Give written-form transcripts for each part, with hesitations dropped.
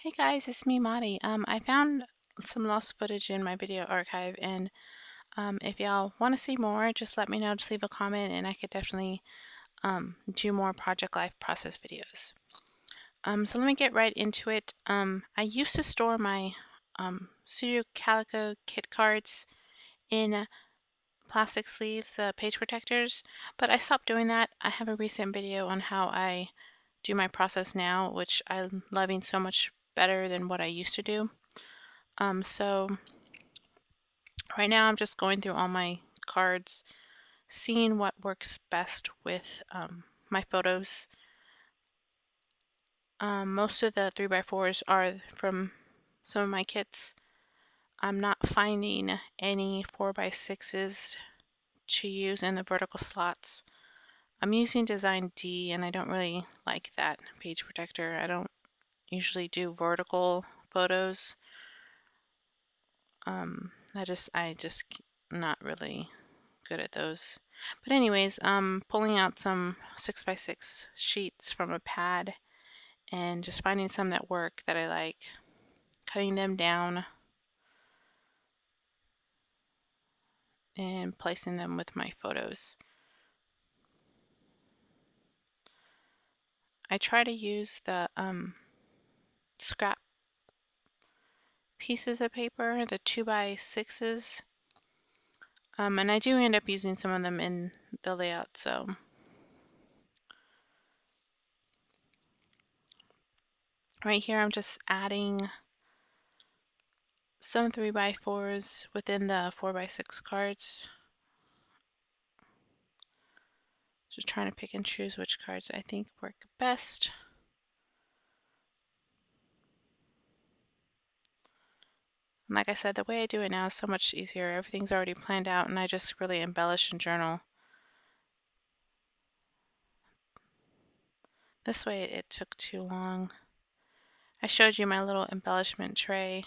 Hey guys, it's me, Madi. I found some lost footage in my video archive, and if y'all want to see more, just let me know. Just leave a comment, and I could definitely do more Project Life process videos. So let me get right into it. I used to store my Studio Calico kit cards in plastic sleeves, page protectors, but I stopped doing that. I have a recent video on how I do my process now, which I'm loving so much better than what I used to do. So right now I'm just going through all my cards, seeing what works best with my photos. Most of the 3x4s are from some of my kits. I'm not finding any 4x6s to use in the vertical slots. I'm using Design D, and I don't really like that page protector. I don't usually do vertical photos. I just not really good at those. But anyways, pulling out some 6x6 sheets from a pad and just finding some that work that I like, cutting them down and placing them with my photos. I try to use the scrap pieces of paper, the 2x6s, and I do end up using some of them in the layout, so right here I'm just adding some 3x4s within the 4x6 cards. Just trying to pick and choose which cards I think work best. And like I said, the way I do it now is so much easier. Everything's already planned out, and I just really embellish and journal. This way it took too long. I showed you my little embellishment tray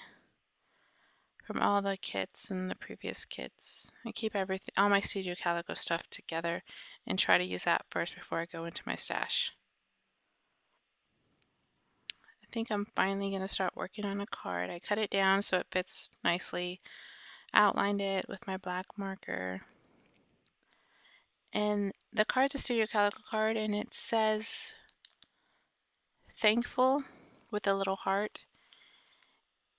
from all the kits and the previous kits. I keep all my Studio Calico stuff together and try to use that first before I go into my stash. I think I'm finally going to start working on a card. I cut it down so it fits nicely, outlined it with my black marker. And the card's a Studio Calico card, and it says thankful with a little heart.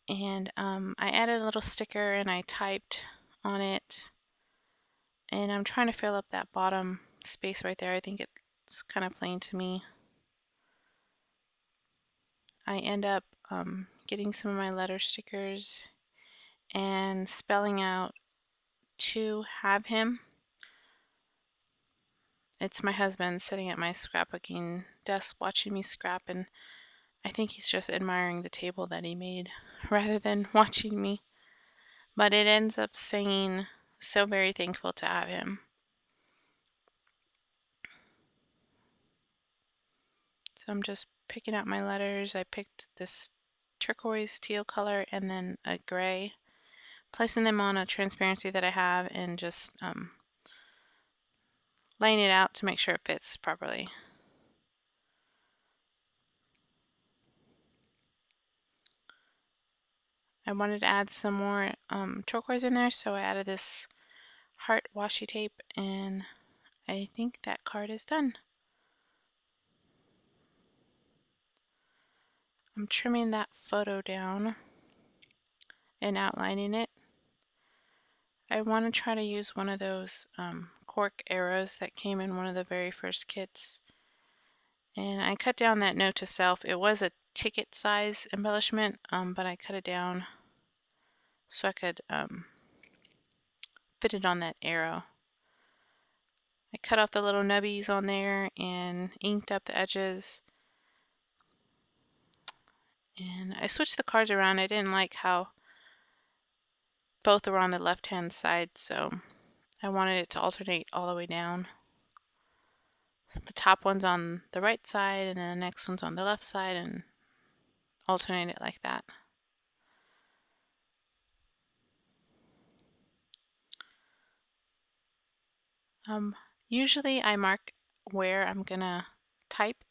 And I added a little sticker and I typed on it. And I'm trying to fill up that bottom space right there. I think it's kind of plain to me. I end up getting some of my letter stickers and spelling out to have him. It's my husband sitting at my scrapbooking desk watching me scrap, and I think he's just admiring the table that he made rather than watching me. But it ends up saying, so very thankful to have him. So I'm just picking out my letters. I picked this turquoise teal color and then a gray, placing them on a transparency that I have and just laying it out to make sure it fits properly. I wanted to add some more turquoise in there, so I added this heart washi tape, and I think that card is done. I'm trimming that photo down and outlining it. I want to try to use one of those cork arrows that came in one of the very first kits. And I cut down that note to self. It was a ticket size embellishment, but I cut it down so I could fit it on that arrow. I cut off the little nubbies on there and inked up the edges. And I switched the cards around. I didn't like how both were on the left-hand side, so I wanted it to alternate all the way down. So the top one's on the right side, and then the next one's on the left side, and alternate it like that. Usually I mark where I'm gonna type.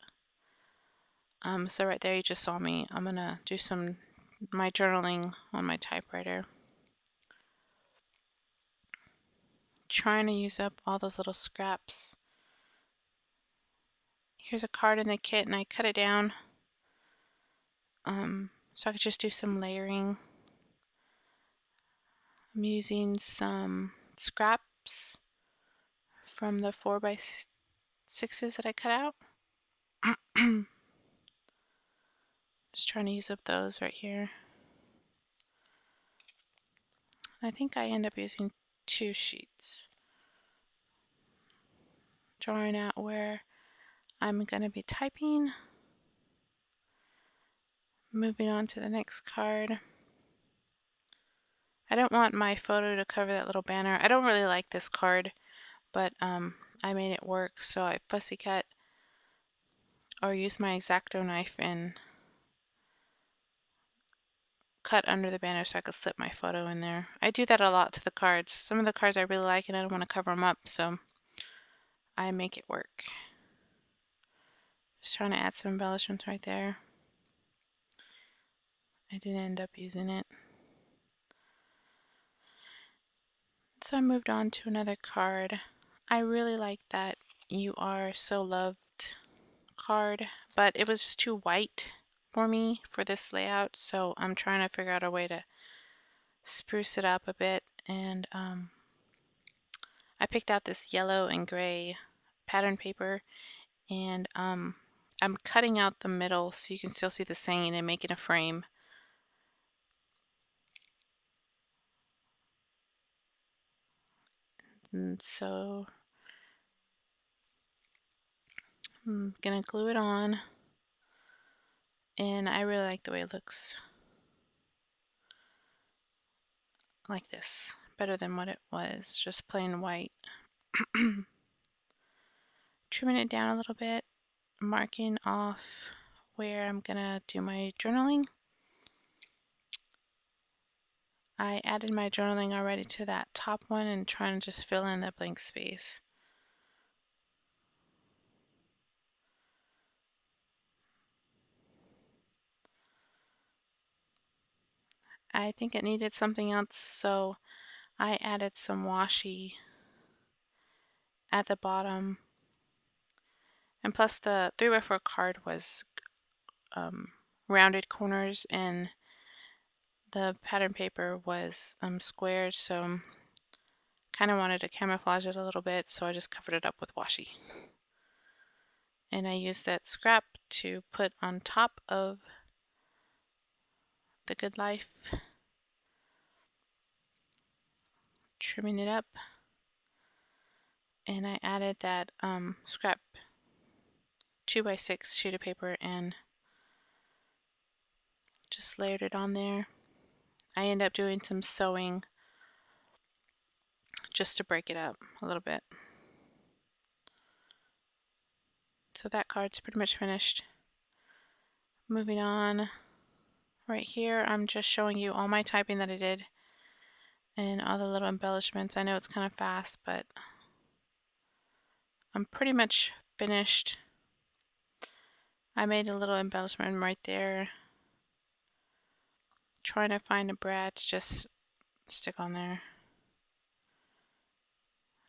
So right there you just saw me. I'm gonna do my journaling on my typewriter. Trying to use up all those little scraps. Here's a card in the kit and I cut it down so I could just do some layering. I'm using some scraps from the 4x6s that I cut out. Just trying to use up those right here. I think I end up using 2 sheets. Drawing out where I'm going to be typing. Moving on to the next card. I don't want my photo to cover that little banner. I don't really like this card, but I made it work, so I fussy cut or used my X-Acto knife and cut under the banner so I could slip my photo in there. I do that a lot to the cards. Some of the cards I really like and I don't want to cover them up, so I make it work. Just trying to add some embellishments right there. I didn't end up using it. So I moved on to another card. I really like that "You Are So Loved" card, but it was just too white for me for this layout, so I'm trying to figure out a way to spruce it up a bit, and I picked out this yellow and gray pattern paper, and I'm cutting out the middle so you can still see the saying and making a frame. And so I'm gonna glue it on, and I really like the way it looks like this, better than what it was, just plain white. Trimming it down a little bit, marking off where I'm gonna do my journaling. I added my journaling already to that top one and trying to just fill in the blank space. I think it needed something else, so I added some washi at the bottom. And plus the 3x4 card was rounded corners and the pattern paper was squares, so kind of wanted to camouflage it a little bit, so I just covered it up with washi. And I used that scrap to put on top of the Good Life, trimming it up, and I added that scrap 2x6 sheet of paper and just layered it on there. I end up doing some sewing just to break it up a little bit. So that card's pretty much finished. Moving on, right here I'm just showing you all my typing that I did and all the little embellishments. I know it's kind of fast, but I'm pretty much finished. I made a little embellishment right there, trying to find a brad to just stick on there.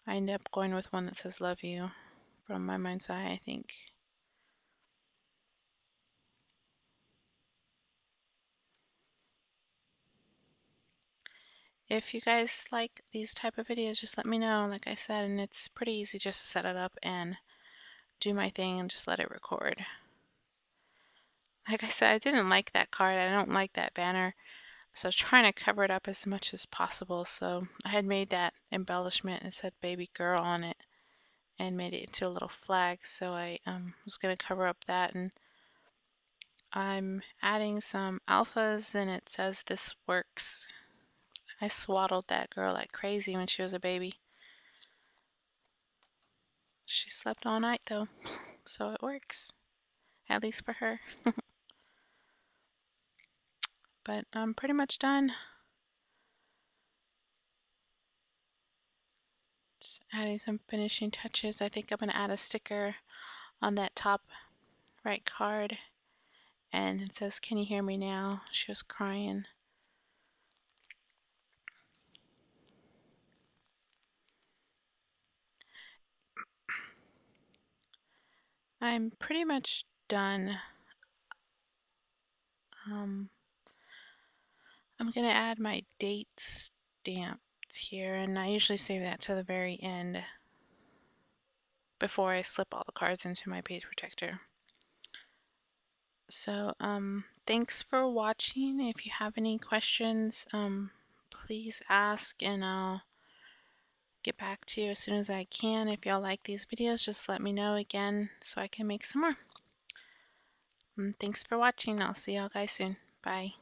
I ended up going with one that says "Love You" from My Mind's Eye, I think. If you guys like these type of videos, just let me know, like I said, and it's pretty easy just to set it up and do my thing and just let it record. Like I said, I didn't like that card. I don't like that banner. So I was trying to cover it up as much as possible. So I had made that embellishment and it said "baby girl" on it and made it into a little flag. So I was going to cover up that, and I'm adding some alphas and it says "this works." I swaddled that girl like crazy when she was a baby. She slept all night though, so it works. At least for her. But I'm pretty much done. Just adding some finishing touches. I think I'm going to add a sticker on that top right card. and it says, "Can you hear me now?" She was crying. I'm pretty much done. Um, I'm gonna add my date stamp here, and I usually save that to the very end before I slip all the cards into my page protector. So, thanks for watching. If you have any questions, please ask and I'll get back to you as soon as I can. If y'all like these videos, just let me know again so I can make some more. Thanks for watching. I'll see y'all guys soon. Bye.